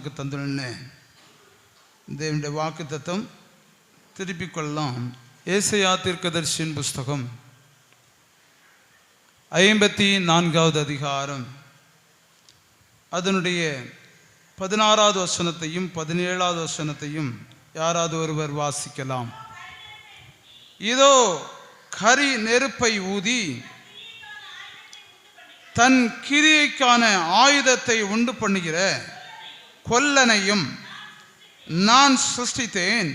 நமக்கு தந்துள்ள தேவனுடைய வாக்கு தத்தம் திருப்பிக் கொள்ளலாம். ஏசாயா தீர்க்கதரிசியின் புஸ்தகம் 54வது அதிகாரம் அதனுடைய 16வது வசனத்தையும் 17வது வசனத்தையும் யாராவது ஒருவர் வாசிக்கலாம். இதோ கரி நெருப்பை ஊதி தன் கிரியைக்கான ஆயுதத்தை உண்டு பண்ணுகிற கொல்லனையும் நான் சிருஷ்டித்தேன்,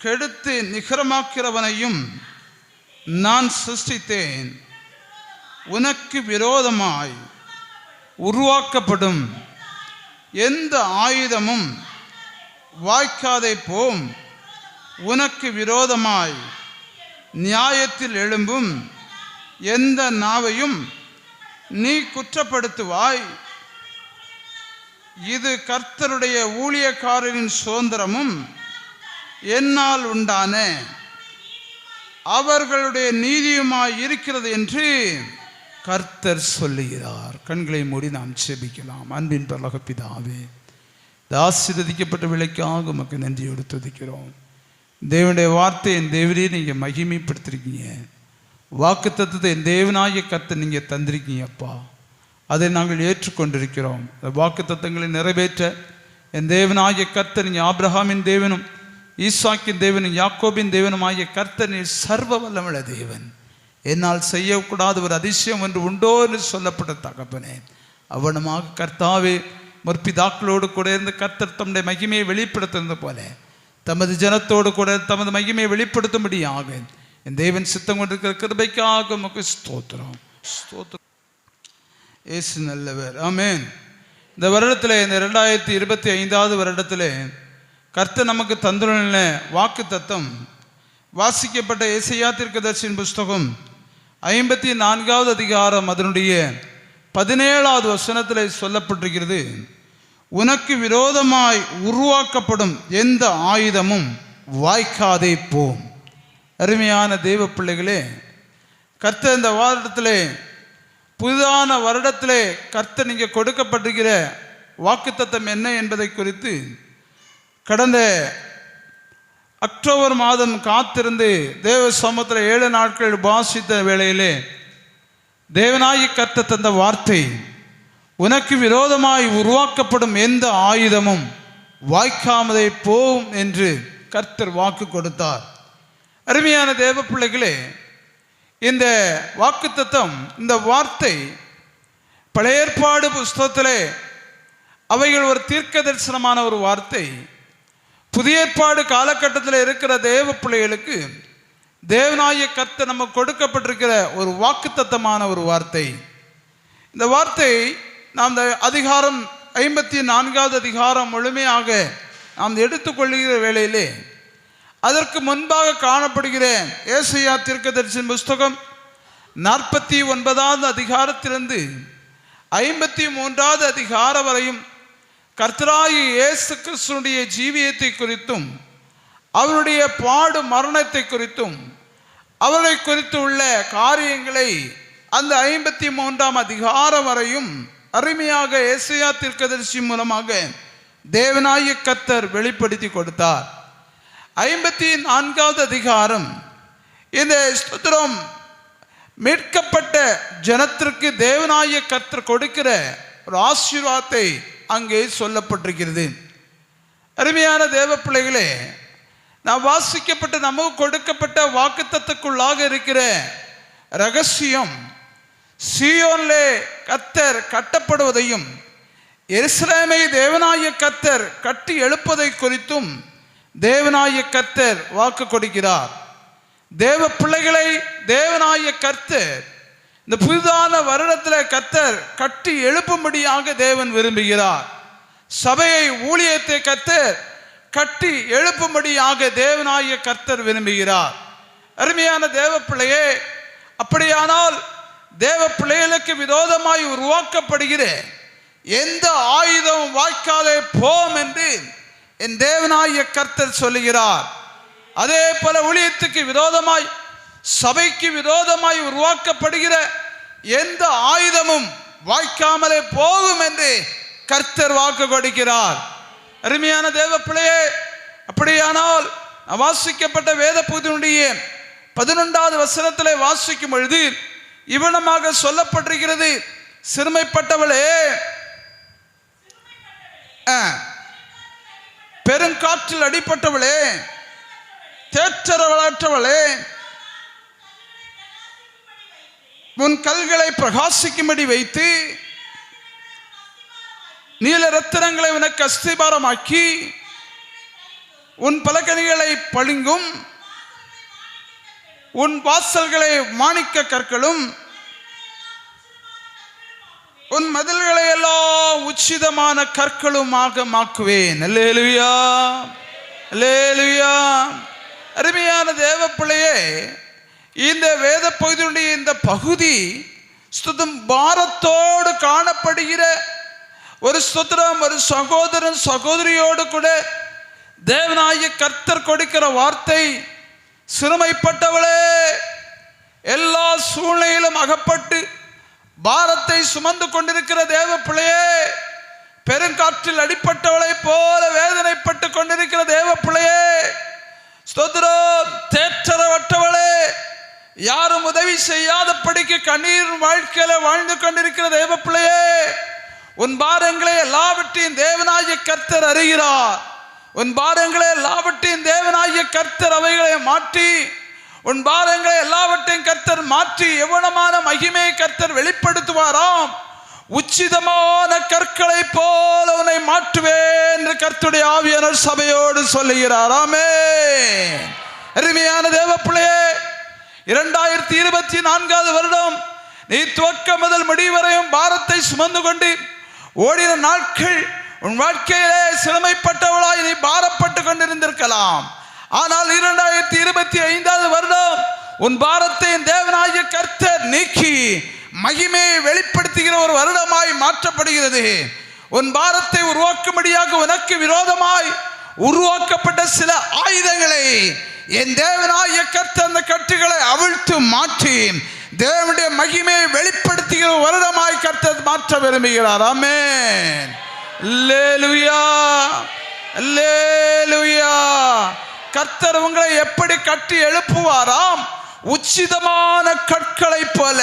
கெடுத்து நிகரமாக்கிறவனையும் நான் சிருஷ்டித்தேன். உனக்கு விரோதமாய் உருவாக்கப்படும் எந்த ஆயுதமும் வாய்க்காதே போம். உனக்கு விரோதமாய் நியாயத்தில் எழும்பும் எந்த நாவையும் நீ குற்றப்படுத்துவாய். இது கர்த்தருடைய ஊழியக்காரரின் சுதந்திரமும் என்னால் உண்டான அவர்களுடைய நீதியுமாய் இருக்கிறது என்று கர்த்தர் சொல்லுகிறார். கண்களை மூடி நாம் செபிக்கலாம். அன்பின் பரலோக பிதாவே, ஆசீர்வதிக்கப்பட்ட விலைக்காக உமக்கு நன்றியோடு துதிக்கிறோம். தேவனுடைய வார்த்தை என் தேவனே நீங்கள் மகிமைப்படுத்திருக்கீங்க. வாக்கு தத்தத்தை என் தேவனாகிய கர்த்தர் நீங்கள் தந்திருக்கீங்க அப்பா. அதை நாங்கள் ஏற்றுக்கொண்டிருக்கிறோம். அந்த வாக்கு தத்தங்களை நிறைவேற்ற என் தேவனாகிய கர்த்தர் நீங்கள் ஆபிரகாமின் தேவனும் ஈசாக்கின் தேவனும் யாக்கோபின் தேவனும் ஆகிய கர்த்தர் நீர் சர்வ வல்லமுள்ள தேவன். என்னால் செய்யக்கூடாத ஒரு அதிசயம் என்று உண்டோ என்று சொல்லப்பட்ட தகப்பனே, அவனமாக கர்த்தாவே முற்பிதாக்களோடு கூட இருந்து கர்த்தர் தம்முடைய மகிமையை வெளிப்படுத்துவது போல தமது ஜனத்தோடு கூட தமது மகிமையை வெளிப்படுத்தும்படியாக என் தேவன் சித்தம் கொண்டிருக்கிற கிருபைக்காக உமக்கு ஸ்தோத்திரம். ஸ்தோத்திரம். இயேசு நல்லவர். ஆமென். இந்த வருடத்தில், இந்த 2025வது வருடத்தில் கர்த்தர் நமக்கு தந்துள்ள வாக்கு தத்தம் வாசிக்கப்பட்ட ஏசாயா தீர்க்கதரிசியின் புஸ்தகம் 54வது அதிகாரம் அதனுடைய 17வது வசனத்தில் சொல்லப்பட்டிருக்கிறது. உனக்கு விரோதமாய் உருவாக்கப்படும் எந்த ஆயுதமும் வாய்க்காதே போம். அருமையான தேவ பிள்ளைகளே, கர்த்தர் இந்த வருடத்திலே, புதிதான வருடத்திலே கர்த்தர் நீங்கள் கொடுக்கப்பட்டிருக்கிற வாக்குத்தத்தம் என்ன என்பதை குறித்து கடந்த அக்டோபர் மாதம் காத்திருந்து தேவ சமூகத்தில் 7 நாட்கள் உபாசித்த வேளையிலே தேவனாகிய கர்த்தர் தந்த வார்த்தை, உனக்கு விரோதமாய் உருவாக்கப்படும் எந்த ஆயுதமும் வாய்க்காமதே போகும் என்று கர்த்தர் வாக்கு கொடுத்தார். அருமையான தேவ பிள்ளைகளே, இந்த வாக்குத்தத்தம், இந்த வார்த்தை பழைய ஏற்பாடு புஸ்தகத்திலே அவைகள் ஒரு தீர்க்க தரிசனமான ஒரு வார்த்தை. புதிய ஏற்பாடு காலகட்டத்தில் இருக்கிற தேவ பிள்ளைகளுக்கு தேவனாகிய கர்த்தர் நமக்கு கொடுக்கப்பட்டிருக்கிற ஒரு வாக்குத்தத்தமான ஒரு வார்த்தை. இந்த வார்த்தை நாம் இந்த அதிகாரம் 54வது அதிகாரம் முழுமையாக நாம் எடுத்துக்கொள்கிற வேளையிலே அதற்கு முன்பாக காணப்படுகிற ஏசாயா தீர்க்கதரிசியின் புஸ்தகம் 49வது அதிகாரத்திலிருந்து 53வது அதிகாரம் வரையும் கர்த்தராகிய இயேசு கிறிஸ்துவினுடைய ஜீவியத்தை குறித்தும் அவருடைய பாடு மரணத்தை குறித்தும் அவரை குறித்து உள்ள காரியங்களை அந்த 53ஆம் அதிகாரம் வரையும் அருமையாக ஏசாயா தீர்க்கதரிசி மூலமாக தேவனாகிய கர்த்தர் வெளிப்படுத்தி கொடுத்தார். 54வது அதிகாரம் இந்த ஸ்தோத்திரம் மீட்கப்பட்ட ஜனத்திற்கு தேவனாகிய கர்த்தர் கொடுக்கிற ஒரு ஆசீர்வாதத்தை அங்கே சொல்லப்பட்டிருக்கிறது. அருமையான தேவ பிள்ளைகளே, நாம் வாசிக்கப்பட்ட நமக்கு கொடுக்கப்பட்ட வாக்குத்தத்தத்துக்குள்ளாக இருக்கிற ரகசியம் சீயோனிலே கர்த்தர் கட்டப்படுவதையும் எருசலேமை தேவனாகிய கர்த்தர் கட்டி எழுப்பதை குறித்தும் தேவனாகிய கர்த்தர் வாக்கு கொடுக்கிறார். தேவ பிள்ளைகளை தேவனாகிய கர்த்தர் இந்த புதிதான வருடத்தில் கர்த்தர் கட்டி எழுப்பும்படியாக தேவன் விரும்புகிறார். சபையை, ஊழியத்தை கர்த்தர் கட்டி எழுப்பும்படியாக தேவனாகிய கர்த்தர் விரும்புகிறார். அருமையான தேவ பிள்ளையே, அப்படியானால் தேவ பிள்ளைகளுக்கு விரோதமாய் உருவாக்கப்படுகிற எந்த ஆயுதம் வாய்க்காதே போம் என்று என் தேவனாகிய கர்த்தர் சொல்லுகிறார். அதே போல ஊழியத்துக்கு விரோதமாய், சபைக்கு விரோதமாய் உருவாக்கப்படுகிற எந்த ஆயுதமும் வாய்க்காமலே போகும் என்று கர்த்தர் வாக்கு கொடுக்கிறார். அருமையான தேவ பிள்ளையே, அப்படியானால் வாசிக்கப்பட்ட வேத பகுதியினுடைய 11வது வசனத்திலே வாசிக்கும் பொழுது இவனமாக சொல்லப்பட்டிருக்கிறது, சிறுமைப்பட்டவளே, பெருங்காற்றில் அடிப்பட்டவளே, தேற்றரவளற்றவளே, உன் கல்களை பிரகாசிக்கும்படி வைத்து நீல ரத்தினங்களை உனக்கு அஸ்திபாரமாக்கி உன் பலகணிகளை பளிங்கும் உன் வாசல்களை மாணிக்க கற்களும் உன் மதில்களை எல்லாம் உச்சிதமான கற்களுமாக மாக்குவேன். அல்லேலூயா, அல்லேலூயா. அருமையான தேவ பிள்ளையே, இந்த வேத பகுதியுடைய இந்த பகுதி ஸ்தோத்திரம் பாரத்தோடு காணப்படுகிற ஒரு ஸ்தோத்திரம், ஒரு சகோதரன் சகோதரியோடு கூட தேவனாகிய கர்த்தர் கொடுக்கிற வார்த்தை, சிறுமைப்பட்டவளே, எல்லா சூழ்நிலையிலும் அகப்பட்டு பாரத்தை சுமந்து கொண்டிருக்கிற தேவ பிள்ளையே, பெருங்காற்றில் அடிப்பட்டவளை போல வேதனைப்பட்டு கொண்டிருக்கிற தேவ பிள்ளையே, ஸ்தோத்திரம், தேற்றரவற்றவளே, யாரும் உதவி செய்யாதபடிக்கு கண்ணீர் வாழ்க்கையில வாழ்ந்து கொண்டிருக்கிற தேவ பிள்ளையே, உன் பாரங்களை எல்லாவற்றையும் தேவனாகிய கர்த்தர் அறிகிறார். உன் பாரங்களை எல்லாவற்றையும் தேவனாகிய கர்த்தர் அவைகளை மாற்றி, உன் பாரங்களை எல்லாவற்றையும் கர்த்தர் மாற்றி எவ்வளமான மகிமையை கர்த்தர் வெளிப்படுத்துவாராம். உச்சிதமான கற்களை போல உன்னை மாற்றுவேன் என்று கர்த்தருடைய ஆவியானவர் சபையோடு சொல்லுகிறார். ஆமென். அருமையான தேவ பிள்ளையே, 2024 வருடம் நீ துவக்க முதல் முடிவரையும் பாரத்தை சுமந்து கொண்டு ஓடின நாட்கள் உன் வாழ்க்கையிலே சிறுமைப்பட்டவளாய் நீ பாரப்பட்டு கொண்டிருந்திருக்கலாம். ஆனால் 2025 வருடம் உன் பாரத்தை தேவனாகிய கர்த்தர் நீக்கி மகிமையை வெளிப்படுத்துகிற ஒரு வருடமாய் மாற்றப்படுகிறது. உன் பாரத்தை உருவாக்கும்படியாக உனக்கு விரோதமாய் உருவாக்கப்பட்ட சில ஆயுதங்களை என் தேவனாகிய கர்த்தர் அந்த கட்டுகளை அவிழ்த்து மாற்றி தேவனுடைய மகிமையை வெளிப்படுத்துகிற வருடமாய் கர்த்தர் மாற்ற விரும்புகிறார். ஆமென். அல்லேலூயா, அல்லேலூயா. கர்த்தர் உங்களை எப்படி கட்டி எழுப்புவாராம்? உச்சிதமான கற்களை போல,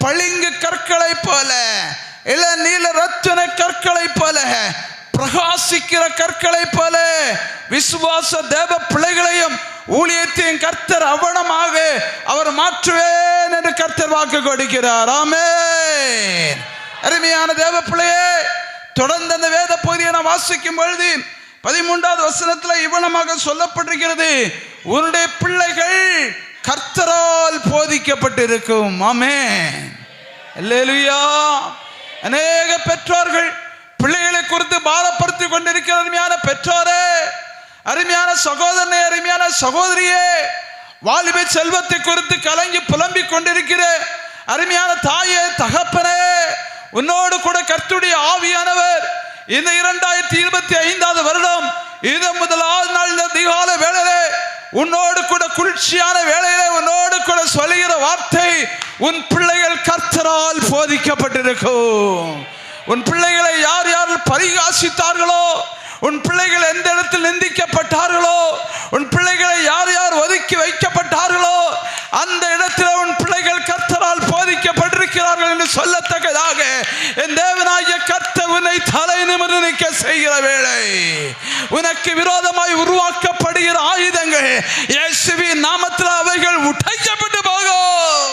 பளிங்கு கற்களை போல, இளநீல ரத்தின கற்களை போல, பிரகாசிக்கிற கற்களை போல விசுவாச தேவ பிள்ளைகளையும் ஊழியத்தையும் கர்த்தர் அவனமாக அவர் மாற்றுவேன் என்று கர்த்தர் வாக்கு கொடுக்கிறார். ஆமென். அருமையான தேவ பிள்ளையே, தொடர்ந்து அந்த வேத பகுதியை நான் வாசிக்கும் பொழுது 13வது வசனத்தில் இவனமாக சொல்லப்பட்டிருக்கிறது, உன்னுடைய பிள்ளைகள் கர்த்தரால் போதிக்கப்பட்டிருக்கும். ஆமென். அல்லேலூயா. அநேக பெற்றோர்கள் பிள்ளைகளை குறித்து பாரப்படுத்தி கொண்டிருக்கிற அருமையான பெற்றோரே, அருமையான சகோதரனே, அருமையான சகோதரியே, வாலிப செல்வத்தை குறித்து கலங்கி புலம்பிக் கொண்டிருக்கிற அருமையான தாயே, தகப்பனே, உன்னோடு கூட கர்த்தருடைய ஆவியானவர் இந்த 2025 வருடம் இது முதலாவது நாள் இந்த அதிகால வேளையிலே உன்னோடு கூட குளிர்ச்சியான வேளையிலே உன்னோடு கூட சொல்லுகிற வார்த்தை, உன் பிள்ளைகள் கர்த்தரால் போதிக்கப்பட்டிருக்கும். உன் பிள்ளைகளை யார் யார் பரிகாசித்தார்களோ, உன் பிள்ளைகள் எந்த இடத்தில் நிந்திக்கப்பட்டார்களோ, உன் பிள்ளைகளை யார் யார் ஒதுக்கி வைக்கப்பட்டார்களோ, அந்த இடத்தில் உன் பிள்ளைகள் கர்த்தரால் போதிக்கப்பட்டிருக்கிறார்கள் என்று சொல்லத்தக்கதாக என் தேவனாகிய கர்த்தர் உன்னை தலை நிமிர்ந்து நிற்க செய்கிற வேளை, உனக்கு விரோதமாய் உருவாக்கப்படுகிற ஆயுதங்கள் இயேசுவின் நாமத்தில் அவைகள் உடைக்கப்பட்டு போகும்.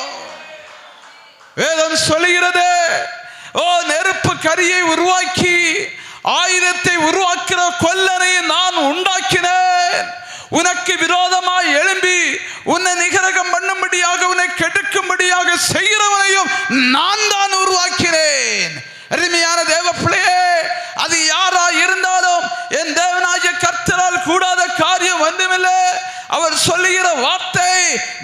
வேதம் சொல்லுகிறது, ஓ நெருப்பு கரியை உருவாக்கி ஆயுதத்தை உருவாக்குற கொல்லனை நான் உண்டாக்கினேன். உனக்கு விரோதமாய் எழும்பி உன்னை நிகரகம் பண்ணும்படியாக உன்னை கெடுக்கும்படியாக செய்கிறவனையும் நான் தான் உருவாக்கினேன். அருமையான தேவ பிள்ளையே, அது யாரா இருந்தாலும் என் தேவனாகிய கர்த்தரால் கூடாத காரியம் ஒன்றுமில்லை. அவர் சொல்லுகிற வார்த்தை,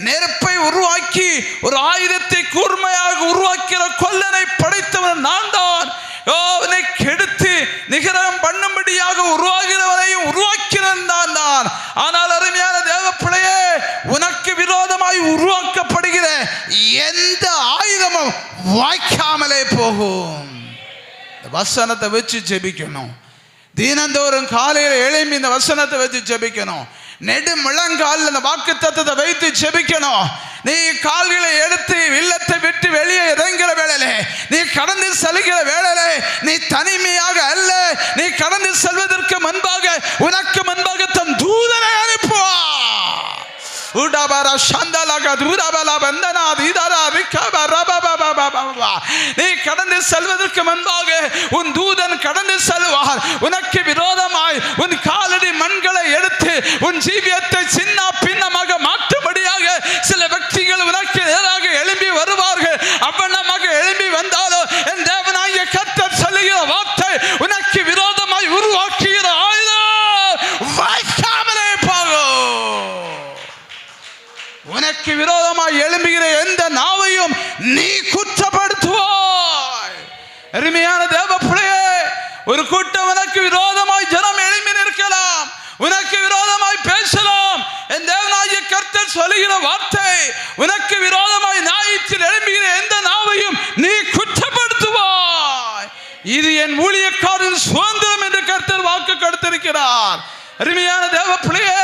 நெருப்பை உருவாக்கி ஒரு ஆயுதத்தை கூர்மையாக உருவாக்கிற கொல்லனை படைத்தவன் நான் தான். அவனை கெடுத்து நிகரம் பண்ணும்படியாக உருவாகிறவனையும் உருவாக்கினன் தான். ஆனால் அருமையான தேவ பிள்ளையே, உனக்கு விரோதமாய் உருவாக்கப்படுகிற எந்த ஆயுதமும் வாய்க்காமலே போகும். வசனத்தை வச்சு ஜெபிக்கணும். தினந்தோறும் காலையில் எழும்பி இந்த வசனத்தை வச்சு ஜெபிக்கணும். நெடு முழங்கால் அந்த வாக்கு தத்தத்தை வைத்து ஜெபிக்கணும். நீ கால்களை எடுத்து இல்லத்தை விட்டு வெளியே இறங்குற வேளையிலே, நீ கடந்து செல்கிற வேளையிலே, நீ தனிமையாக அல்ல, நீ கடந்து செல்வதற்கு முன்பாக உனக்கு முன்பாக தன் தூதனை அனுப்புவார். நீ கடந்து செல்வதற்கு முன்பாக உன் தூதன் கடந்து செல்வார். உனக்கு விரோதமாய் உன் காலடி மண்களை எடுத்து உன் ஜீவியத்தை சின்ன பின்னமாக மாற்றும்படியாக சில వ్యక్తిகள் உனக்கு நேராக எழும்பி வருவார்கள். அவ்வண்ணமாக எழும்பி வந்தாலும் என் தேவனாகிய கர்த்தர் சொல்லுகிற வார்த்தை உனக்கு விரோதமாய் உருவாக்குகிற ஆயுதம் வாய்க்காமலே போகும். உனக்கு விரோதமாய் எழும்புகிற எந்த நாவையும் நீ குற்றப்படுத்துவாய். அருமையான தேவ பிள்ளையே, ஒரு கூட்டம் உனக்கு விரோதமாய் ஜனம் எழும்பி நிற்கலாம், உனக்கு விரோதமாய் பேசலாம். என் தேவனாகிய கர்த்தர் சொல்லுகிற வார்த்தை உனக்கு விரோதமாய் நியாயத்தில் எழும்புகிற எந்த நாவையும் நீ குற்றப்படுத்துவாய். இது என் ஊழியக்காரன் சுதந்திரம் என்று கர்த்தர் வாக்கு கொடுத்திருக்கிறார். அருமையான தேவ பிள்ளையே,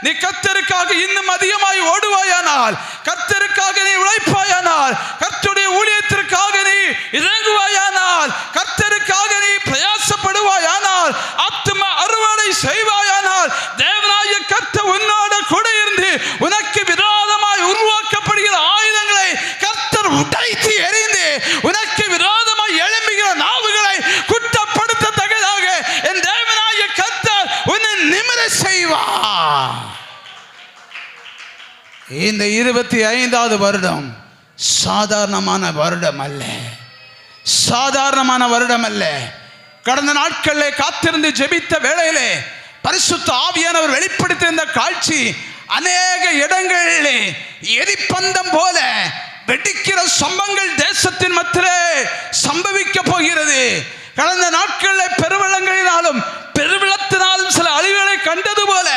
நீ கர்த்தருக்காக இன்னும் அதிகமாய் ஓடுவாயானால், கர்த்தருக்காக நீ உழைப்பாயானால், கர்த்தருடைய ஊழியத்திற்காக நீ இறங்குவாயானால், கர்த்தருக்காக நீ பிரயாசப்படுவாயானால், ஆத்தும அறுவடை செய்வாயானால், தேவனாகிய கர்த்தர் உன்னோட கூட இருந்து உனக்கு விரோதமாய் உருவாக்கப்படுகிற ஆயுதங்களை கர்த்தர் உடைத்து எறிந்து உனக்கு விரோதமாய் எழும்புகிற நாவுகளை குற்றப்படுத்தத்தக்கதாக என் தேவனாகிய கர்த்தர் உன்னை நிமிர செய்வார். இந்த 25வது வருடம் சாதாரணமான வருடம் அல்ல, சாதாரணமான வருடம் அல்ல. கடந்த நாட்களில் காத்திருந்து ஜெபித்த வேளையிலே பரிசுத்த ஆவியானவர் வெளிப்படுத்தியிருந்த காட்சி அநேக இடங்களிலே எரிப்பந்தம் போல வெடிக்கிற சம்பவங்கள் தேசத்தின் மத்தியிலே சம்பவிக்க போகிறது. கடந்த நாட்களில் பெருவெள்ளங்களினாலும் பெருவெள்ளத்தினாலும் சில அழிவுகளை கண்டது போல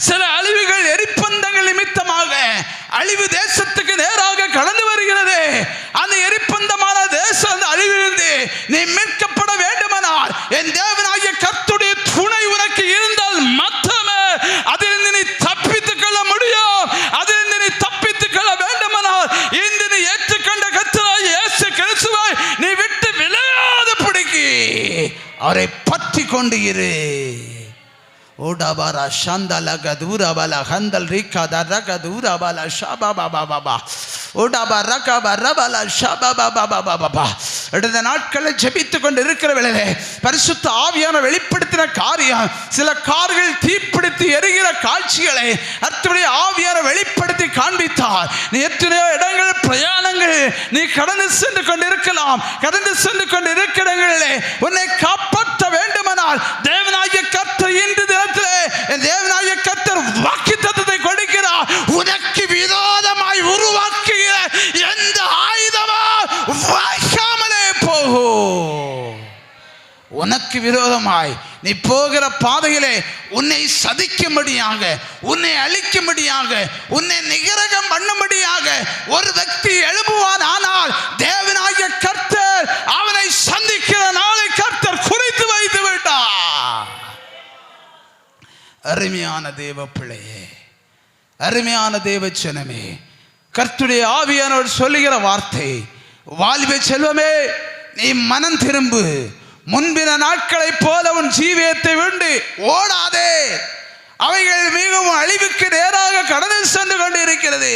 சில அழிவுகள் எரிப்பந்தங்கள் நிமித்தமாக அழிவு தேசத்துக்கு நேராக கடந்து வருகிறது. அந்த எரிப்பந்தமான தேசம் அந்த அழிவிலிருந்து நீ மீட்கப்பட வேண்டுமானால் என் தேவனாகிய கர்த்தருடைய துணை உனக்கு இருந்தால் மாத்திரமே அதிலிருந்து நீ தப்பித்துக் கொள்ள முடியும். அதிலிருந்து நீ தப்பித்துக் கொள்ள வேண்டுமானால் இந்த நீ ஏற்றுக்கொண்ட கர்த்தராகிய இயேசு கிறிஸ்துவை நீ விட்டு விளையாத பிடிக்கி அவரை பற்றி கொண்டு இரு. ஓடாபாரா ஷாந்தலக தூரபால ஹந்தல் ரிகா தரக தூரபால ஷபாபாபாபா ஓடாபாரகபா ரபால ஷபாபாபாபாபா. இந்த நாட்களில் ஜெபித்துக் கொண்டு இருக்கிற வேளையிலே பரிசுத்த ஆவியானவர் வெளிப்படுத்தின காரியம், சில கார்கள் தீப்பிடித்து எரிகிற காட்சிகளை கர்த்தருடைய ஆவியானவர் வெளிப்படுத்தி காண்பித்தார். நீ எத்தனையோ இடங்கள் பிரயாணங்கள் நீ கடந்து சென்று கொண்டிருக்கலாம். கடந்து சென்று கொண்டு இருக்கிற இடங்களிலே உன்னை காப்பாற்ற வேண்டுமானால் தேவனாகிய கர்த்தர் இன்று தினத்திலே தேவனாகிய கர்த்தர் வாக்குத்தத்தத்தை கொடுக்கிறார். உனக்கு விரோதமாய் உருவாக்குகிற எந்த ஆயுதமோ வாய்க்காமலே போகும். உனக்கு விரோதமாய் நீ போகிற பாதையிலே உன்னை சதிக்கும்படியாக, உன்னை அழிக்கும்படியாக, உன்னை நிகரகம் பண்ணும்படியாக ஒரு వ్యక్తి எழும்புவான். ஆனால் தேவனாகிய கர்த்தர் அவனை சந்திக்கிற நாளை கர்த்தர் குறித்து வைத்து விட்டார். அருமையான தேவ பிள்ளையே, அருமையான தேவ ஜனமே, கர்த்தருடைய ஆவியானவர் சொல்லுகிற வார்த்தை, வாலிப செல்வமே நீ மனம் திரும்பு, முன்பின நாட்களைப் போல உன் ஜீவியத்தை விட்டு ஓடாதே. அவைகள் மிகவும் அழிவுக்கு நேராக கடந்து சென்று கொண்டு இருக்கிறது.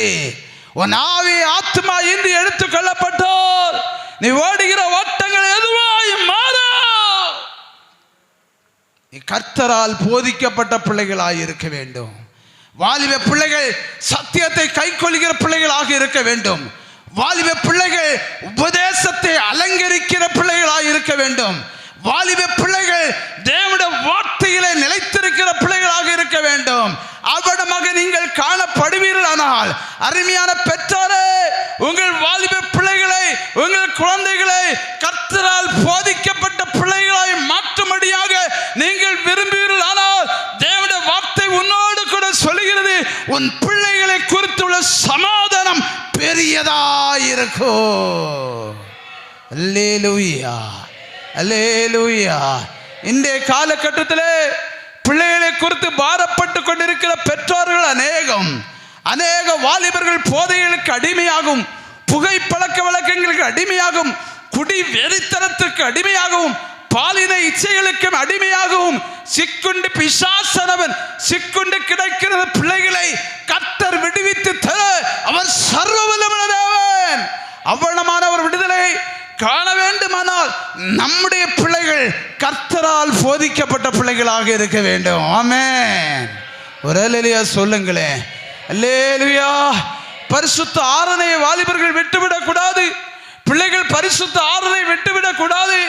உன் ஆவி ஆத்மா இன்று எடுத்துக் கொள்ளப்பட்டோர் நீ ஓடுகிற ஓட்டங்கள் எதுவாயும் மாறா. நீ கர்த்தரால் போதிக்கப்பட்ட பிள்ளைகளாய் இருக்க வேண்டும். வாலிப பிள்ளைகள் சத்தியத்தை கைக்கொள்கிற பிள்ளைகளாக இருக்க வேண்டும். வாலிப பிள்ளைகள் உபதேசத்தை அலங்கரிக்கிற பிள்ளைகளாக இருக்க வேண்டும். வாலிப பிள்ளைகள் தேவனுடைய வார்த்தையிலே நிலைத்திருக்கிற பிள்ளைகளாக இருக்க வேண்டும். அவடமாக நீங்கள் காணப்படுவீர்களானால் அருமையான பெற்றோரே, உங்கள் வாலிப பிள்ளைகளை, உங்கள் குழந்தைகளை கர்த்தரால் போதிக்கப்பட்ட பிள்ளைகளாய் மாற்றும்படியாக நீங்கள் விரும்புவீர்களானால் தேவனுடைய வார்த்தை உன்னோடு கூட சொல்லுகிறது, உன் பிள்ளைகளை குறித்துள்ள சமாதானம் பெரியதாயிருக்கும். அல்லேலூயா. அல்லேலூயா. இன்றைய காலகட்டத்திலே பிள்ளைகளை குறித்து பாரப்பட்டு கொண்டிருக்கிற பெற்றோர்கள் அநேக வாலிபர்கள் போதைகளுக்கு அடிமையாகும், புகை பழக்க வழக்கங்களுக்கு அடிமையாகும், குடி வெறித்தனத்திற்கு அடிமையாகவும், பாலின இச்சைகளுக்கு அடிமையாகவும் சிக்குண்டு பிசாசனவன் சிக்குண்டு கிடைக்கிற பிள்ளைகளை கர்த்தர் விடுவித்து தர அவர் சர்வ வல்லமையுள்ள தேவன். அவ்வளமான ஒரு விடுதலை காண வேண்டுமானால் நம்முடைய பிள்ளைகள் கர்த்தரால் போதிக்கப்பட்ட பிள்ளைகளாக இருக்க வேண்டும். ஆமென். ஒரு அல்லேலூயா சொல்லுங்களேன். அல்லேலூயா. பரிசுத்த ஆராதனையை வாலிபர்கள் விட்டுவிடக் கூடாது. பிள்ளைகள் பரிசுத்த ஆராதனை விட்டுவிடக் கூடாது.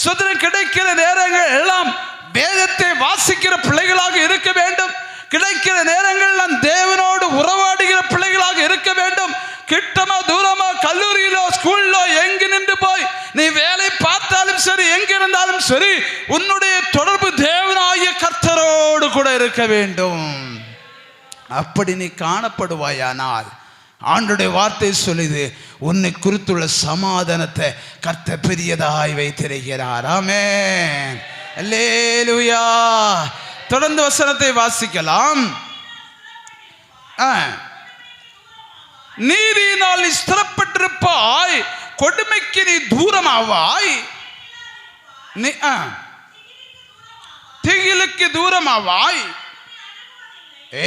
சுதந்திரம் கிடைக்கிற நேரங்கள் எல்லாம் வேதத்தை வாசிக்கிற பிள்ளைகளாக இருக்க வேண்டும். கிடைக்கிற நேரங்கள் நாம் தேவனோடு உறவாடுகிற பிள்ளைகளாக இருக்க வேண்டும். கிட்டமா தூரமா கல்லூரியிலோ ஸ்கூலிலோ எங்கு நின்று போய் நீ வேலை பார்த்தாலும் சரி, எங்கிருந்தாலும் சரி, உன்னுடைய தொடர்பு தேவனாகிய கர்த்தரோடு கூட இருக்க வேண்டும். அப்படி நீ காணப்படுவாயானால் ஆண்டுடைய வார்த்தை சொல்லுது, உன்னை குறித்துள்ள சமாதானத்தை கர்த்தர் பெரியதாய் வைத்திருக்கிறார். ஆமென். அல்லேலூயா. தொடர்ந்து வசனத்தை வாசிக்கலாம். நீதியினால் நீ ஸ்திரப்பட்டிருப்பாய், கொடுமைக்கு நீ தூரமாவாய், திகிலுக்கு தூரமாவாய்,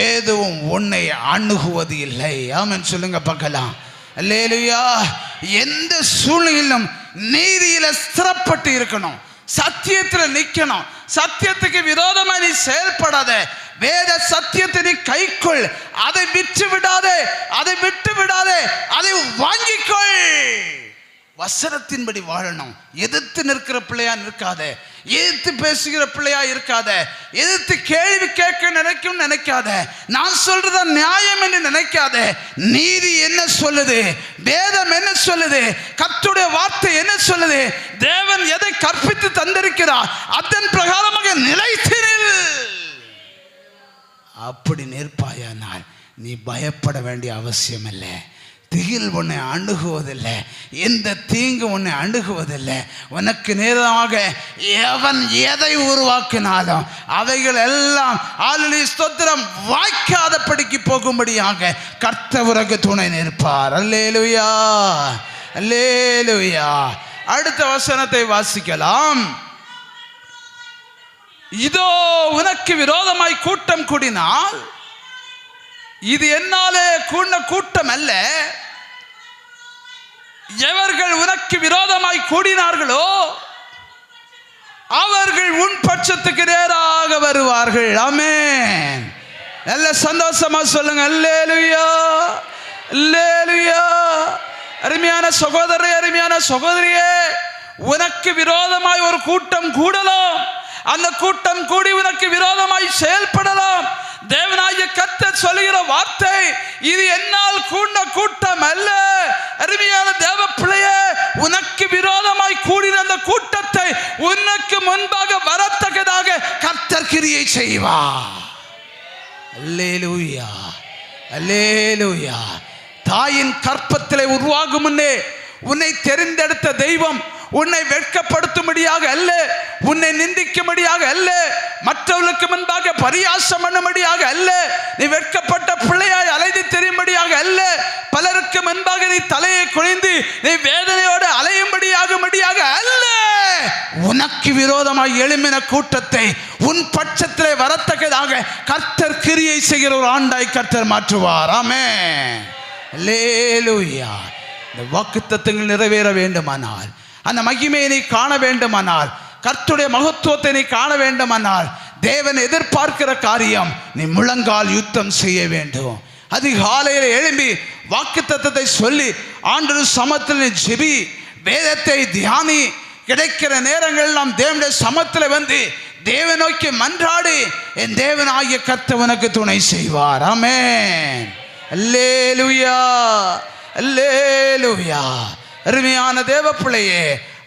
எதுவும் உன்னை அணுகுவது இல்லை. ஆமென் சொல்லுங்க பார்க்கலாம். அல்லேலூயா. எந்த சூழ்நிலையிலும் நீதியில ஸ்திரப்பட்டு இருக்கணும், சத்தியத்தில் நிற்கணும். சத்தியத்துக்கு விரோதமாக நீ செயல்படாத. வேத சத்தியத்தை நீ கைக்கொள். அதை விட்டு விடாதே, அதை வாங்கிக்கொள். வசனத்தின்படி வாழணும். எதிர்த்து நிற்கிற பிள்ளையா நிற்காத, எதிர்த்து பேசுகிற பிள்ளையா இருக்காத, எதிர்த்து கேள்வி கேட்க நினைக்காத, நான் சொல்றத நியாயம் என்று நினைக்காத. நீதி என்ன சொல்லுது, வேதம் என்ன சொல்லுது, கர்த்தருடைய வார்த்தை என்ன சொல்லுது, தேவன் எதை கற்பித்து தந்திருக்கிறார் அதன் பிரகாரமாக நிலைத்து நில். அப்படி நிற்பாயானால் நீ பயப்பட வேண்டிய அவசியம் இல்லை. திகில் உன்னை அணுகுவதில்லை, எந்த தீங்கு உன்னை அணுகுவதில்லை. உனக்கு நேரமாக எவன் எதை உருவாக்கினாலும் அவைகள் எல்லாம் ஆளுநி ஸ்தோத்திரம் வாய்க்காதபடிக்கு போகும்படியாக கர்த்தர் உனக்கு துணை நிற்பார். அல்லேலூயா, அல்லேலூயா. அடுத்த வசனத்தை வாசிக்கலாம். இதோ உனக்கு விரோதமாய் கூட்டம் கூடினால், இது என்னாலே கூடின கூட்டம் அல்ல, எவர்கள் உனக்கு விரோதமாய் கூடினார்களோ அவர்கள் உன் பட்சத்துக்கு நேராக வருவார்கள். ஆமென். நல்ல சந்தோஷமா சொல்லுங்க. அல்லேலூயா, அல்லேலூயா. அருமையான சகோதரரே, அருமையான சகோதரியே, உனக்கு விரோதமாய் ஒரு கூட்டம் கூடலாம். அந்த கூட்டம் கூடி உனக்கு விரோதமாய் செயல்படலாம். தேவனாகிய கர்த்தர் சொல்லுகிற வார்த்தை, இது என்னால் கூடின கூட்டம் அல்ல. அருமையான தேவ பிள்ளையே, உனக்கு விரோதமாய் கூடின அந்த கூட்டத்தை உனக்கு முன்பாக வரத்தக்கதாக கர்த்தர் கிரியை செய்வார். அல்லேலூயா, அல்லேலூயா. தாயின் கற்பத்திலே உருவாகும் முன்னே உன்னை தெரிந்தெடுத்த தெய்வம் உன்னை வெட்கப்படுத்தும்படியாக அல்ல, உன்னை நிந்திக்கும்படியாக அல்ல, மற்றவர்களுக்கு முன்பாக பரியாசம் பண்ணும்படியாக அல்ல, நீ வெட்கப்பட்ட பிள்ளையாய் அலைந்து தெரியும்படியாக அல்ல, பலருக்கு முன்பாக நீ தலையை குனிந்து நீ வேதனையோடு அலையும்படியாக அல்ல. உனக்கு விரோதமாக எழும்பின கூட்டத்தை உன் பட்சத்திலே வரத்தக்கதாக கர்த்தர் கிரியை செய்கிற ஒரு ஆண்டாய் கர்த்தர் மாற்றுவார். ஆமென். அல்லேலூயா. இந்த வாக்குத்தத்தங்கள் நிறைவேற வேண்டுமானால், அந்த மகிமையை நீ காண வேண்டுமானால், கர்த்தருடைய மகத்துவத்தை நீ காண வேண்டுமானால், தேவன் எதிர்பார்க்கிற காரியம் நீ முழங்கால் யுத்தம் செய்ய வேண்டும். அதிகாலையில் எழும்பி வாக்குத்தத்தத்தை சொல்லி ஆண்டவர் சமத்தில் நீ ஜெபி, வேதத்தை தியானி. கிடைக்கிற நேரங்கள் நாம் தேவனுடைய சமத்தில் வந்து தேவ நோக்கி மன்றாடி, என் தேவனாகிய கர்த்தர் உனக்கு துணை செய்வார். ஆமென். அல்லேலூயா, அல்லேலூயா. அருமையான தேவ பிள்ளையே,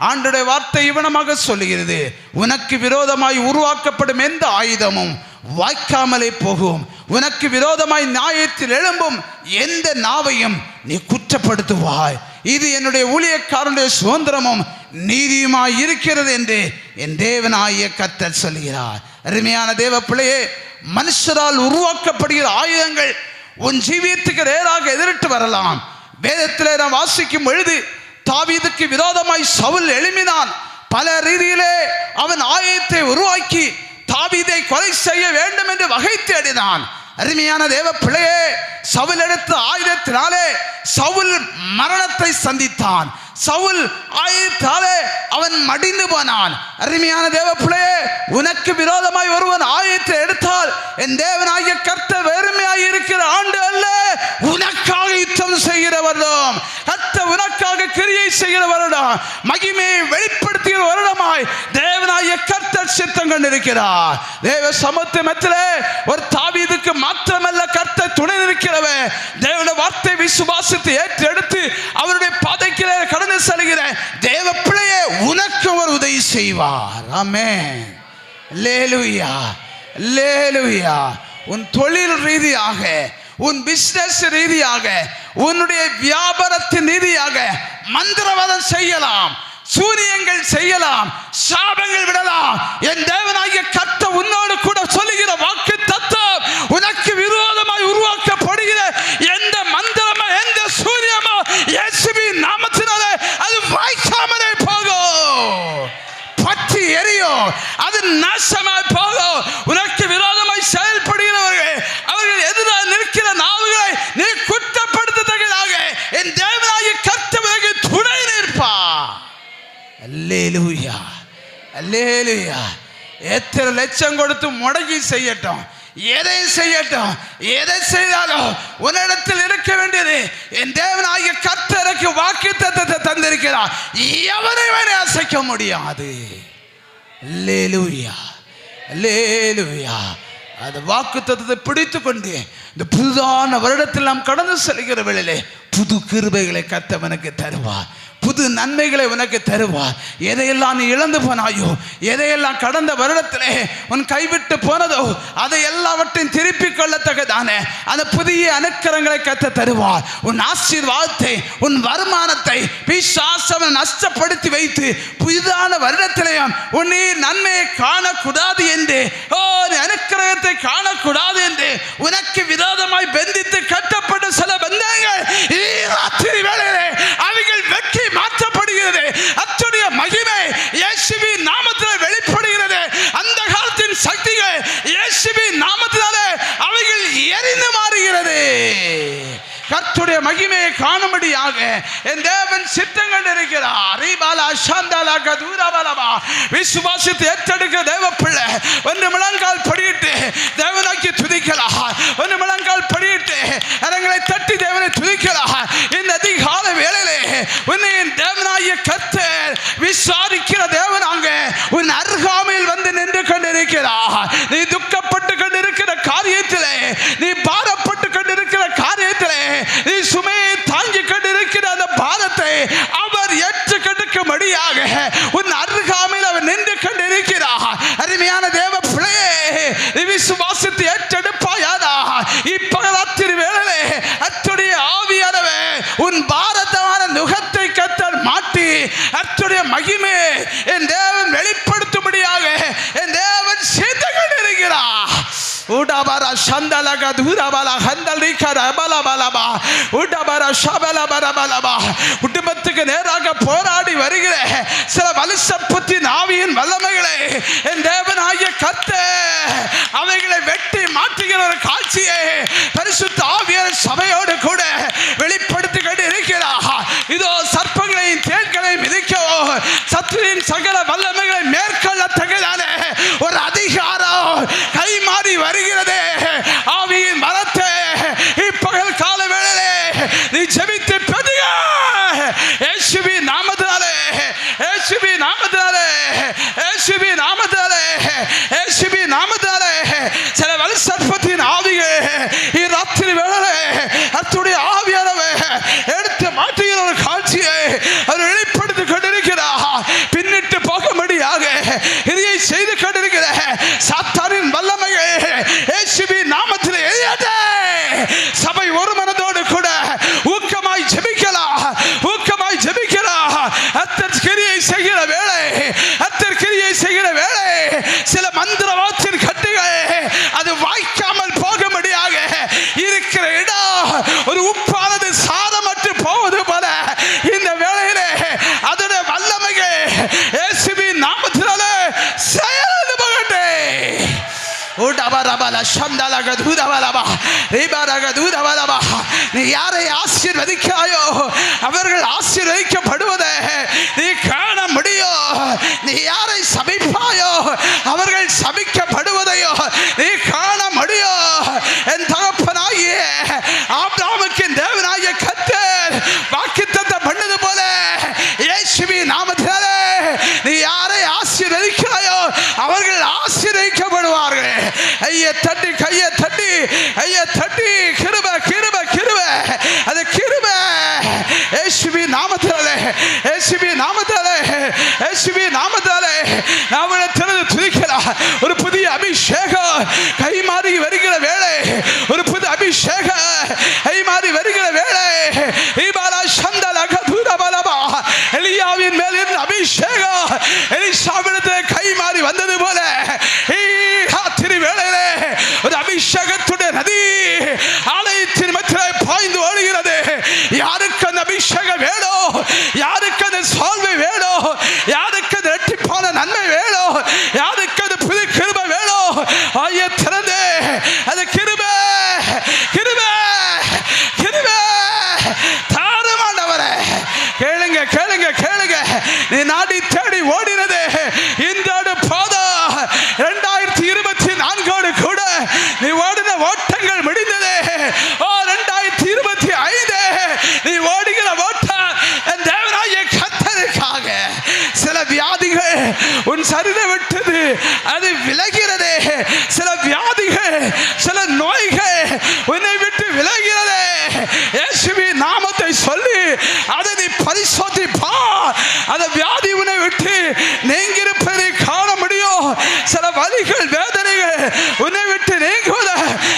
ஆண்டவருடைய வார்த்தை இவனமாக சொல்லுகிறது, உனக்கு விரோதமாய் உருவாக்கப்படும் எந்த ஆயுதமும் வாய்க்காமலே போகும். உனக்கு விரோதமாய் நியாயத்தில் எழும்பும் எந்த நாவையும் நீ குற்றப்படுத்துவாய். இது என்னுடைய ஊழியக்காரனுடைய சுதந்திரமும் நீதியுமாய் இருக்கிறது என்று என் தேவனாகிய கர்த்தர் சொல்கிறார். அருமையான தேவ பிள்ளையே, மனுஷரால் உருவாக்கப்படுகிற ஆயுதங்கள் உன் ஜீவியத்துக்கு நேராக எதிரிட்டு வரலாம். வேதத்திலே நாம் வாசிக்கும் பொழுது தாவீதுக்கு விரோதமாய் சவுல் எழும்பினான். பல ரீதியிலே அவன் ஆயுதத்தை உருவாக்கி தாவீதை கொலை செய்ய வேண்டும் என்று வகை தேடினான். அருமையான தேவ பிள்ளையே, சவுல் எடுத்த ஆயுதத்தினாலே சவுல் மரணத்தை சந்தித்தான். சவுல் ஆயுதத்தாலே அவன் மடிந்து போனான். அருமையான தேவ பிள்ளையே, உனக்கு விரோதமாய் ஒருவன் ஆயுதத்தை எடுத்தால் என் தேவனாகிய கர்த்தர் வெறுமையாய் இருக்கிற ஆண்டு அல்ல, உனக்காக யுத்தம் செய்கிற வருடம், கர்த்தர் உனக்காக கிரியை செய்கிற வருடம், மகிமையை வெளிப்படுத்துகிற வருடமாய் தேவனாகிய கர்த்தர் சித்தம் கொண்டிருக்கிறார். தேவ சமத்துவத்திலே ஒரு தாவீதுக்கு மாத்திரமல்ல கர்த்தர் துணை நிற்கிறவர். தேவனுடைய வார்த்தை விசுவாசத்தை ஏற்றெடுத்து அவருடைய பாதைக்கிலே கடந்து செல்கிற தேவ பிள்ளையே, உனக்கு ஒரு உதவி செய்வார். ஆமென். அல்லேலூயா, அல்லேலூயா. உன் தொழில் ரீதியாக, உன் பிசினஸ் ரீதியாக, உன்னுடைய வியாபாரத்தின் ரீதியாக மந்திரவாதம் செய்யலாம், சூரியங்கள் செய்யலாம், சாபங்கள் விடலாம். என் தேவனாகிய கர்த்தர் உன்னோடு கூட சொல்லுகிற வாக்கு தத்துவம், உனக்கு விரோதமாய் உருவாக்கப்படுகிற எந்த மந்திரமோ எந்த சூரியமோ இயேசுவின் நாமத்தினாலே அது வாய்க்காமலே போகும், பற்றி எரியும், அது நாசமாய் போகும். உனக்கு விரோதமாய் செயல்படுகிறவர்கள், அவர்கள் எதிராக நிற்கிற நாவுகளை நீ குற்றப்படுத்தத்தக்கதாக என் தேவனாகிய கர்த்தர் உனக்கு துணை நிற்பார். அல்லேலூயா, அல்லேலூயா. எத்தனை லட்சம் கொடுத்து முடங்கி செய்யட்டும், எதை செய்யட்டும், எதை செய்தாலும் உன்னிடத்தில் இருக்க வேண்டியது என் தேவனாகிய கர்த்தருக்கு வாக்குத்தத்தத்தை தந்திருக்கிறார். எவரையும் அசைக்க முடியாது. அல்லேலூயா, அல்லேலூயா. அந்த வாக்குத்தத்தத்தை பிடித்து கொண்டு இந்த புதுதான வருடத்தில் நாம் கடந்து செல்கிற வேளையிலே புது கிருபைகளை கர்த்தவனுக்கு தருவார், புது நன்மைகளை உனக்கு தருவார். எதையெல்லாம் நீ இழந்து போனாயோ, எதையெல்லாம் கடந்த வருடத்திலே உன் கைவிட்டு போனதோ, அதை எல்லாவற்றையும் திருப்பிக் கொள்ளத்தக்கதான அந்த புதிய அனுக்கிரங்களை கத்த தருவார். உன் ஆசீர்வாதத்தை, உன் வருமானத்தை பிசாசு நஷ்டப்படுத்தி வைத்து புதிதான வருடத்திலேயும் உன்னை நன்மையை காணக்கூடாது என்று, அனுக்கிரகத்தை காணக்கூடாது என்று உனக்கு விரோதமாய் பந்தித்து கட்டப்பட்ட சில பந்தங்கள் ராத்திரி வேளையிலே அவைகள் வெற்றி மாற்றப்படுகிறது. அத்துடைய மகிமை இயேசுவின் நாமத்திலே வெளிப்படுகிறது. அந்த காலத்தின் சக்திகள் இயேசுவின் நாமத்தினாலே அவைகள் எரிந்து மாறுகிறது. கர்த்தருடைய மகிமையை காணும்படியாக என் தேவன் சித்தம் கொண்டிருக்கிறார். விசுவாசித்து ஏற்றெடுக்க தேவ பிள்ளை ஒன்று முழங்கால் படியிட்டு தேவனாக்கி துதிக்கலாம், ஒன்று முழங்கால் படியிட்டு அரங்களை தட்டி தேவனை துதிக்கலாம். இந்த அதிகால வேளையிலே உன்னை தேவனாகிய கர்த்தர் விசாரிக்கிற தேவனாக உன் அருகாமையில் வந்து நின்று கொண்டிருக்கிறார். நீ துக்கப்பட்டு கொண்டிருக்கிற காரியத்திலே, நீ பாரப்பட்டு கொண்டிருக்கிற காரியத்திலே, நீ சுமையை தாங்கிக் கொண்டிருக்கிற அந்த பாரத்தை அவர் ஏற்றுக்கொடுக்கும்படியாக உன் அருகாமையில் அவர் நின்று கொண்டிருக்கிறார். அருமையான தேவ பிள்ளையே, நீ விசுவாசித்து ஏற்றெடுப்பாயாதா இப்ப ராத்திரி வேளையிலே அத்துடைய ஆவியானவே உன் பாரதமான நுகத்தை கத்தர் மாட்டி அத்துடைய மகிமை என் தேவன் வெளிப்படுத்தும்படியாக என் தேவன் செய்து கொண்டிருக்கிறார். உடபர சந்தலக தூரபல ஹந்தலிகர பலபலபா உடபர ஷபலபரபலபா. குடும்பத்துக்கு நேராக போராடி வருகிற சில வலுசப்பத்தின் ஆவியின் வல்லமைகளை என் தேவனாகிய கர்த்தர் அவைகளை வெட்டி மாற்றுகிற ஒரு காட்சியை பரிசுத்த ஆவியார் சபையோடு கூட வெளிப்படுத்தி கொண்டு இருக்கிறார். இதோ சர்ப்பங்களையும் தேள்களையும் மிதிக்கவோ சத்துருவின் சகல வல்லமைகளை மேற்கொள்ள தகுதான ஒரு அதிகாரம் கை மாறி வருகிறது. ஆவியின் மரத்தை இப்பகல் கால வேளையிலே நீ ஜெபித்து பெறுக. இயேசுவின் நாமத்தினாலே, இயேசுவின் நாமத்தினாலே, இயேசுவின் நாமத்தினாலே, இயேசுவின் நாமத்தினாலே சில வலுசற்பத்தின் ஆவிகள் இராத்திரி வேளையிலே அத்துடைய ஆவியானவே எடுத்து மாற்றுகிற ஒரு காட்சியை அவர் வெளிப்படுத்தி கொண்டிருக்கிறார். பின்னிட்டு போகும்படியாக இதை செய்து கொண்டிருக்கிற சாத்தானின் வல்லமையை இயேசுவின் நாமத்தில் எரியாதே. சபை ஒரு மனதோடு கூட ஊக்கமாய் ஜெபிக்கலாம், ஊக்கம் செய்கிற வேளை, கர்த்தர் கிரியை செய்கிற வேளை, சில மந்திரவாதத்தின் கட்டுகள் அது வாய்க்காமல் போகும்படியாக இருக்கிற இடம் ஒரு உப்பானது சாதமற்று போவது போல இந்த வேளையிலே அதோட வல்லமைகள் இயேசுவின் நாமத்தினாலே செயல்பட்டு போகட்டே. நீ யாரை ஆசீர்வதிக்காயோ அவர்கள் ஆசீர்வதிக்கப்படுவதை நீ காண முடியும். நீ யாரை சபிப்பாயோ அவர்கள் சபிக்கப்படுவதையோ நீ காண முடியும். என் தகப்பனாகிய ஆபிரகாமுக்கு தேவனாகிய கர்த்தர் வாக்குத்தத்தம் பண்ணது போல இயேசுவின் நாமத்தினாலே நீ யாரை ஆசீர்வதிக்கிறாயோ அவர்கள் ஆசீர்வதிக்கப்படுவார்கள். ஐயா தட்டி, கையை தட்டி, ஐயா தட்டி, கிருபை கிருபை கிருபை, அது கிருபை இயேசுவின் நாமத்தினாலே, இயேசுவின் நாமத்தினாலே, இயேசுவின் நாமத்தினாலே நாம திறந்து துதிக்கலாம். ஒரு புதிய அபிஷேகம் கை மாறி வருகிற வேளை, ஒரு புது அபிஷேகம் கை மாறி வருகிற வேளை, எலியாவின் மேல் இருந்த அபிஷேகம் எலிசாவிடத்தில் கை மாறி வந்தது போல வேளையிலே ஒரு அபிஷேகத்துடைய நதி ஆலயத்தின் மத்தியிலே பாய்ந்து ஓடுகிறது. யாருக்கு அந்த அபிஷேகம் வேணும், யாருக்கு அந்த சால்வை வேணும், யாருக்கு அந்த இரட்டிப்பான நன்மை வேணும், யாருக்கு அந்த புது கிருபை வேணும், ஆய திறந்து அது கிருபை கிருபை கிருபை தாருமாண்டவரே. கேளுங்க கேளுங்க கேளுங்க. நீ நாடி தேடி ஓடினது இந்த பாதா 2024 கூட நீ ஓடின ஓட்டங்கள் முடிந்தது. 2025 நீ ஓடுகிற ஓட்டம் என் தேவனாகிய கர்த்தருக்காக. சில வியாதிகள் உன் சரீரம் விட்டது அது விலகிறது. சில வியாதிகள் சில நோய்கள் உன்னை விட்டு விலகிறது. இயேசுவின் நாமத்தை சொல்லி அதை நீ பரிசோதிப்பா. அந்த வியாதி உன்னை விட்டு நீங்கிருப்பதை காண முடியும். சில வலிகள் வேதனைகள் உன்னை விட்டு நீங்குவதை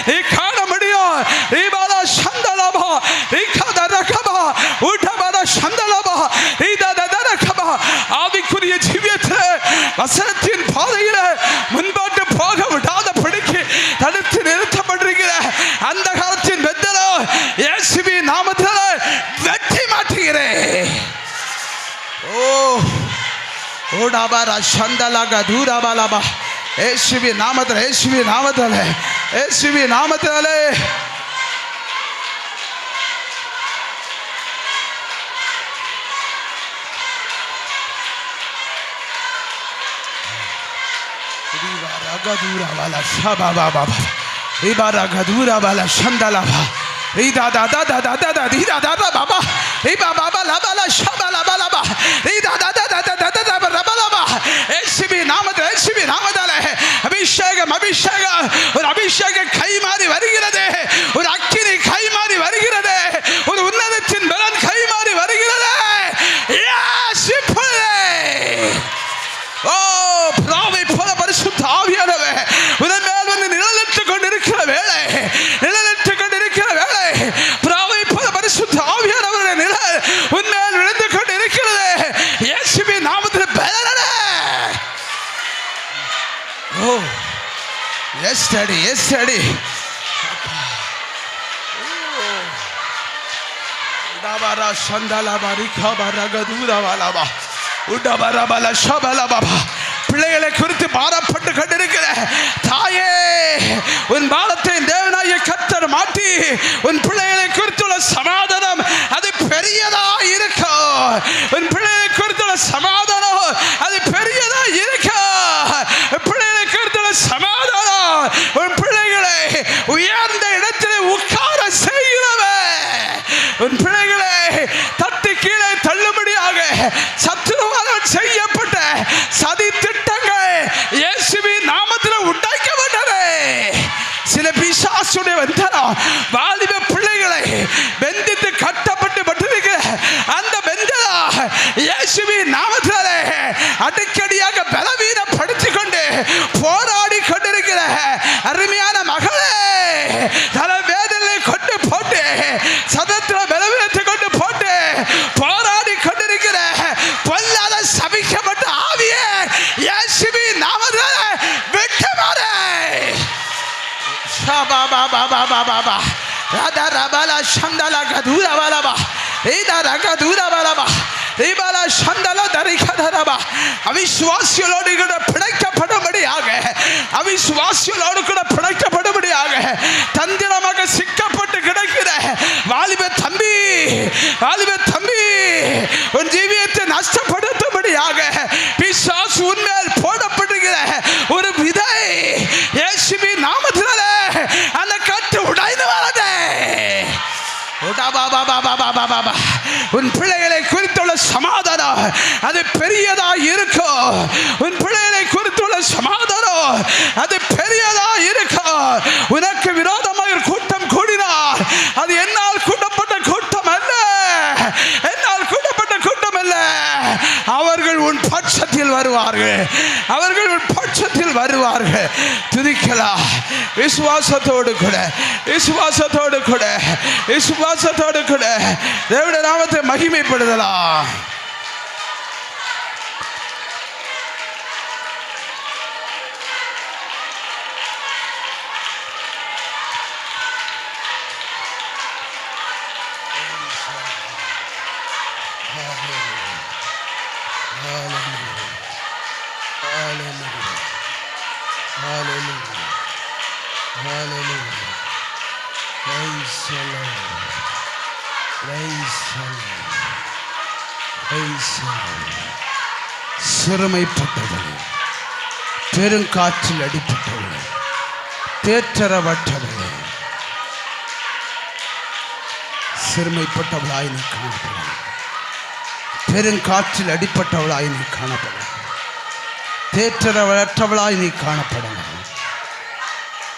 நீ காண முடியும். ரீபாலா சந்தலபா ரீகாதரகபா உடபரா சந்தலபா ரீதாதரகபா. ஆவிக்குரிய ஜீவியத்தில் வசனத்தின் பாதையில் முன்பாட்டு போக விடாத படிக்கு தடுத்து நிறுத்தப்பட்டிருக்கிற அந்த காலத்தின் வெத்தலோ இயேசுவின் நாமத்தில் வெற்றி மாற்றுகிறேன். ஓடாபாரா சந்தலாக தூராபாலாபா இயேசுவின் நாமத்தில், இயேசுவின் நாமத்தில், இயேசுவின் நாமத்தினாலே ரகதூராபாலா ஷபாபாபா ரகதூராபாலா சந்தலாபா ரீதா தாதா தாதா தாதா ரீதா தாதா பாபா ரீபா பாபா லபாலா ஷபாலாபாலாபா ரீதா தாதா தாதா தாதா ரபாலாபா. இயேசுவின் நாமத்தில், இயேசுவின் நாமத்திலே அபிஷேகம் அபிஷேகம் ஒரு அபிஷேகம் கை மாறி வருகிறது. ஒரு அக்கினி கை மாறி வருகிறது. ஒரு உன்னதத்தின் பலன் கை மாறி வருகிறது. ஓ பிராவை போல பரிசுத்த ஆவியானவர் உன் மேல் வந்து நிழலிட்டுக் கொண்டிருக்கிற வேளை, நிழலிட்டுக் கொண்டிருக்கிற வேளை, பிராவை போல பரிசுத்த ஆவியானவருடைய நிழல் உன் மேல் விழுந்து கொண்டிருக்கிறது. இயேசுவின் நாமத்தில் பலனடா. ஓ எஸ் டாடி, எஸ் டாடி. உடாபாரா சந்தலாபா ரிகாபாரா கதூராபாலாபா உடாபாராபாலா ஷபாலாபாபா. பிள்ளைகளை குறித்து பாரப்பட்டு கொண்டிருக்கிற தாயே, உன் பாலத்தை தேவனாகிய கர்த்தர் மாட்டி உன் பிள்ளைகளை குறித்துள்ள சமாதானம் அது பெரியதா இருக்கும். உன் பிள்ளைகளை குறித்துள்ள சமாதானம் அது பெரியதா இருக்கும். பிள்ளைகளை குறித்துள்ள சமாதானம் உன் பிள்ளைகளை உயர்ந்த இடத்திலே உட்கார செய்கிறவன். உன் பிள்ளைகளை தட்டி கீழே தள்ளும்படியாக சத்துருவால் செய்யப்பட்ட சதி திட்டங்கள் இயேசுவின் நாமத்தில் உண்டாக்கப்பட்டது. சில பிசாசுடைய வந்தனம் வாலிப பிள்ளைகளை பெந்தித்து கட்டப்பட்டு பட்டிருக்கிற அந்த பெந்தனா இயேசுவின் நாமத்திலே அடிக்கடியாக பலவீனப்படுத்திக் கொண்டு போராடி கொண்டிருக்கிற அருமையான மகளே, தலை வேதனை கொண்டு போட்டு சதத்திர பலவீனத்தை கொண்டு போட்டு போராடி கொண்டிருக்கிற பொல்லாத சபை அவிசுவாசிகளோடு கூட பிணைக்கப்படும்படியாக, அவிசுவாசிகளோடு கூட பிணைக்கப்படும்படியாக தந்திரமாக சிக்கப்பட்டு கிடக்கிற வாலிப தம்பி, வாலிப தம்பி, உன் ஜீவியத்தை நஷ்டப்படுத்தும்படியாக பிசாசு உன்மேல் போடப்படுகிற ஒரு விதை இயேசுவின் நாமத்தினாலே அந்த கட்டு உடைந்து வரதே. உன் பிள்ளைகளை குறித்துள்ள சமாதானம் அது பெரியதா இருக்கும். உன் பிள்ளைகளை குறித்துள்ள சமாதானம் அது பெரியதா இருக்கும். உனக்கு விரோதமாக கூட்டம் கூடினார், அது என்னால் கூட்டப்பட்ட கூட்டம் அல்ல, என்னால் கூட்டப்பட்ட கூட்டம் அல்ல. அவர்கள் உன் பட்சத்தில் வருவார்கள், அவர்கள் உன் பட்சத்தில் வருவார்கள். துதிக்கலாம் விசுவாசத்தோடு கூட, விசுவாசத்தோடு கூட, விசுவாசத்தோடு கூட தேவனுடைய நாமத்தை மகிமைப்படுத்தலாம். சிறுமைப்பட்டவர்கள், பெருங்காற்றில் அடிப்பட்டவர்கள், தேற்றரவற்றவர்கள், சிறுமைப்பட்டவளாய் நீ காணப்பட, பெருங்காற்றில் அடிப்பட்டவளாய் நீ காணப்பட, தேற்றரவற்றவளாய் நீ காணப்பட.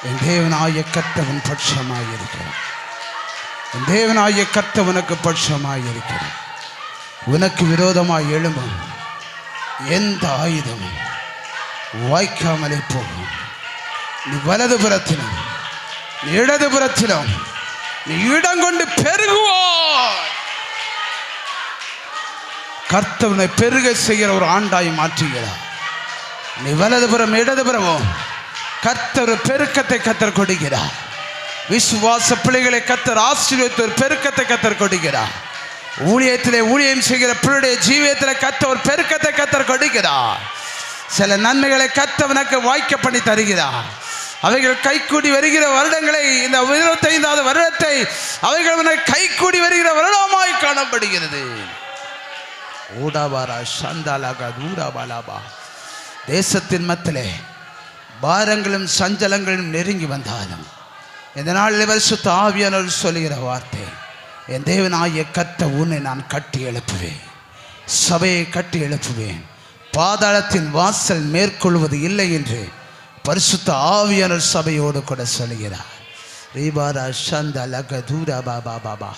என் தேவனாய கர்த்தவன் பட்சமாய் இருக்கிறான். என் தேவனாய கர்த்தவனுக்கு பட்சமாய் இருக்கிறான். உனக்கு விரோதமாய் எழும்பும் எந்த ஆயுதமும் வாய்க்காமலே போகும். நீ வலதுபுறத்திலும் நீ இடதுபுறத்திலும் நீ இடம் கொண்டு பெருகுவாய். கர்த்தவனை பெருக செய்கிற ஒரு ஆண்டாய் மாற்றுகிறார். நீ வலதுபுறம் இடதுபுறமோ கர்த்தர் பெருக்கத்தை கர்த்தர் கொடுக்கிறார். விசுவாச பிள்ளைகளை கர்த்தர் ஆசீர்வதித்து ஒரு பெருக்கத்தை கர்த்தர் கொடுக்கிறார். ஊழியத்திலே ஊழியம் செய்கிற பிள்ளைடைய ஜீவியத்தில் கர்த்தர் ஒரு பெருக்கத்தை கர்த்தர் கொடுக்கிறார். சில நன்மைகளை கர்த்தவனுக்கு வாய்க்க பண்ணி தருகிறார். அவைகள் கைக்கூடி வருகிற வருடங்களை, இந்த 25வது வருடத்தை அவைகள் கைக்கூடி வருகிற வருடமாய் காணப்படுகிறது. ஊடாபாரா சந்தாலாகா ஊடாபாலாபா. தேசத்தின் மத்திலே பாரங்களும் சஞ்சலங்களும் நெருங்கி வந்தாலும் இந்த நாளில் பரிசுத்த ஆவியானவர் சொல்லுகிற வார்த்தை, என் தேவனாகிய கர்த்தர் உன்னை நான் கட்டி எழுப்புவேன், சபையை கட்டி எழுப்புவேன், பாதாளத்தின் வாசல் மேற்கொள்வது இல்லை என்று பரிசுத்த ஆவியானவர் சபையோடு கூட சொல்லுகிறார். ரீபாரா சந்தலக Tura Baba Baba.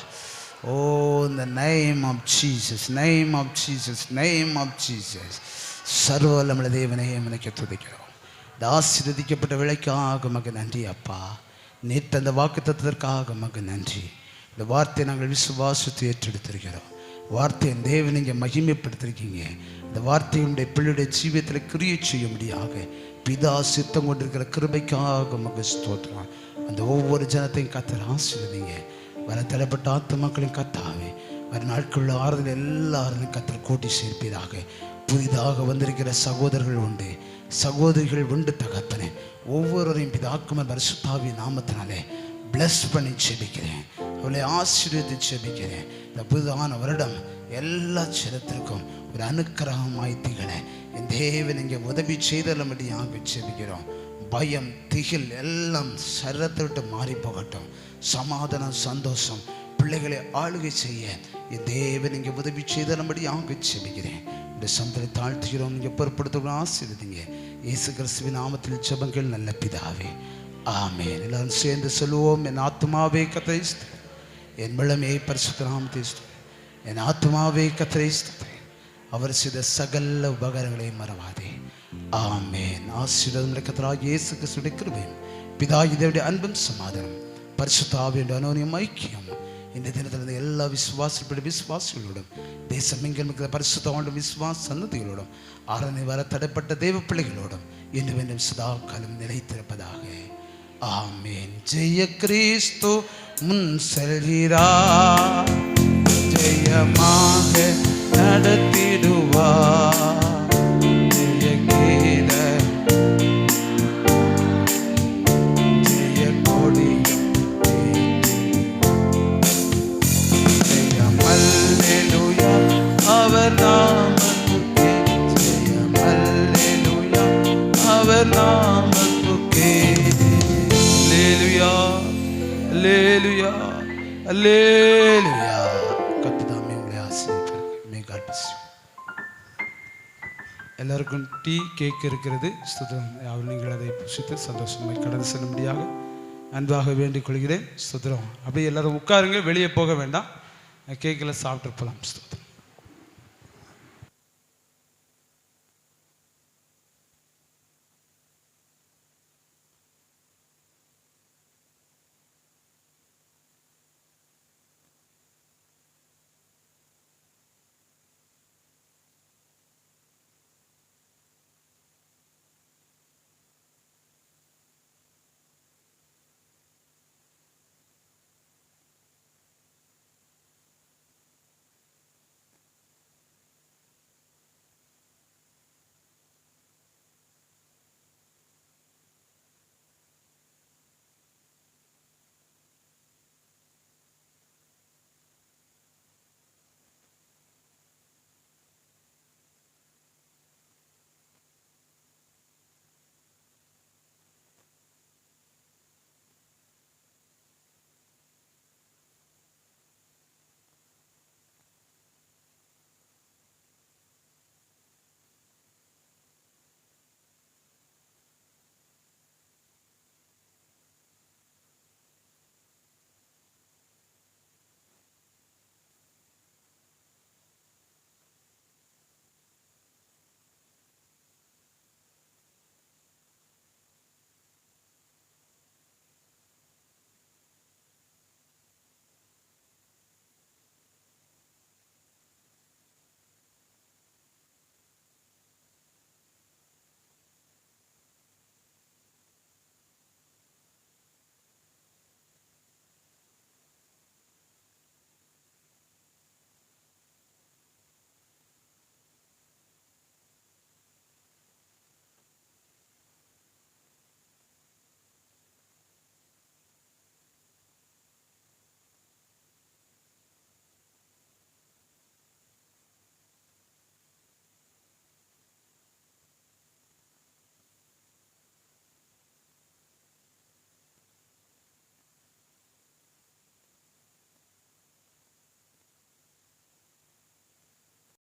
Oh, in the name of Jesus, name of Jesus, name of Jesus. சர்வவல்லமையுள்ள தேவனே உமக்கு துதிக்கிறோம். இந்த ஆசீர்வதிக்கப்பட்ட விளைக்காக உமக்கு நன்றி அப்பா. நேற்று அந்த வாக்குத்தத்தத்திற்காக உமக்கு நன்றி. இந்த வார்த்தையை நாங்கள் விசுவாசத்தை ஏற்றெடுத்திருக்கிறோம். வார்த்தையை தேவனை இங்கே மகிமைப்படுத்திருக்கீங்க. இந்த வார்த்தையுடைய பிள்ளையுடைய ஜீவியத்தில் கிரியை செய்யும்படியாக பிதா சித்தம் கொண்டிருக்கிற கிருபைக்காக உமக்கு ஸ்தோத்திரம். அந்த ஒவ்வொரு ஜனத்தையும் கர்த்தர் ஆசீர்வதிங்க. வர தலைப்பட்ட ஆத்துமாக்களையும் கர்த்தாவே வர நாட்களில் ஆறுதல் எல்லாரும் கர்த்தர் கூட்டி சேர்ப்பீராக. புதிதாக வந்திருக்கிற சகோதரர்கள் உண்டு, சகோதரிகள் உண்டு தகப்பனே. ஒவ்வொருவரையும் பிதாக்குமர் பரிசுத்தாவி நாமத்தினாலே பிளஸ் பண்ணி செபிக்கிறேன், அவளை ஆசீர்வதித்து செபிக்கிறேன். இந்த புதிதான வருடம் எல்லா சிரத்திற்கும் ஒரு அனுக்கிரகமாய் திகழ என் தேவன் இங்கே உதவி செய்தலும்படியாக செபிக்கிறோம். பயம் திகில் எல்லாம் சரத்தை விட்டு மாறி போகட்டும். சமாதானம் சந்தோஷம் பிள்ளைகளை ஆளுகை செய்ய என் தேவன் இங்கே உதவி செய்தலும்படியாக செபிக்கிறேன். இந்த சந்தரை தாழ்த்துகிறோம். இங்கே பொறுப்படுத்த ஆசீர்வதிங்க. இயேசு கிறிஸ்துவின் நாமத்தில் ஜெபங்கள் நல்ல பிதாவே, ஆமென். எல்லாரும் சேர்ந்து சொல்லுவோம். என் ஆத்துமாவே கர்த்தரை ஸ்தோத்திரி, என் பலமே பரிசுத்த நாமத்தை ஸ்தோத்திரி, என் ஆத்துமாவே கர்த்தரை ஸ்தோத்திரி, அவர் செய்த சகல உபகாரங்களை மறவாதே. ஆமென். ஆசீர்வாதம் கர்த்தராகிய இயேசு கிறிஸ்துவின் கிருபையும் பிதாவின் தேவனுடைய அன்பும் சமாதானம் பரிசுத்த ஆவியுடைய அன்யோன்ய ஐக்கியம் இந்த தினத்தில் எல்லா விசுவாசிகளோடும் தேசம் எங்கிலும் இருக்கிற பரிசுத்த விசுவாச சன்னதிகளோடும் ஆராதனை வர தடைப்பட்ட தேவ பிள்ளைகளோடும் இன்னும் இன்னும் சதா காலம் நிலைத்திருப்பதாக. ஆமேன். ஜெய கிறிஸ்து முன் செல்கிறார், ஜெயமாக நடத்திடுவார். ஜெய கீத ஜெய கொடியும் ஜெயம் அல்லேலூயா அவர் நாமத்துக்கே, ஜெயம் அல்லேலூயா அவர் நாமத்துக்கே. அல்லேலூயா அல்லேலூயா அல்லேலூயா. கர்த்தர் உங்களை ஆசீர்வதிப்பார். எல்லாருக்கும் டீ கேக் இருக்கிறது. ஸ்தோத்திரம். நீங்கள் அதை புசித்து சந்தோஷமாய் கடந்து செல்லும்படியாக அன்பாக வேண்டிக் கொள்கிறேன். ஸ்தோத்திரம். அப்படியே எல்லாரும் உட்காருங்க, வெளியே போக வேண்டாம். கேக்கில் சாப்பிட்டு போகலாம்.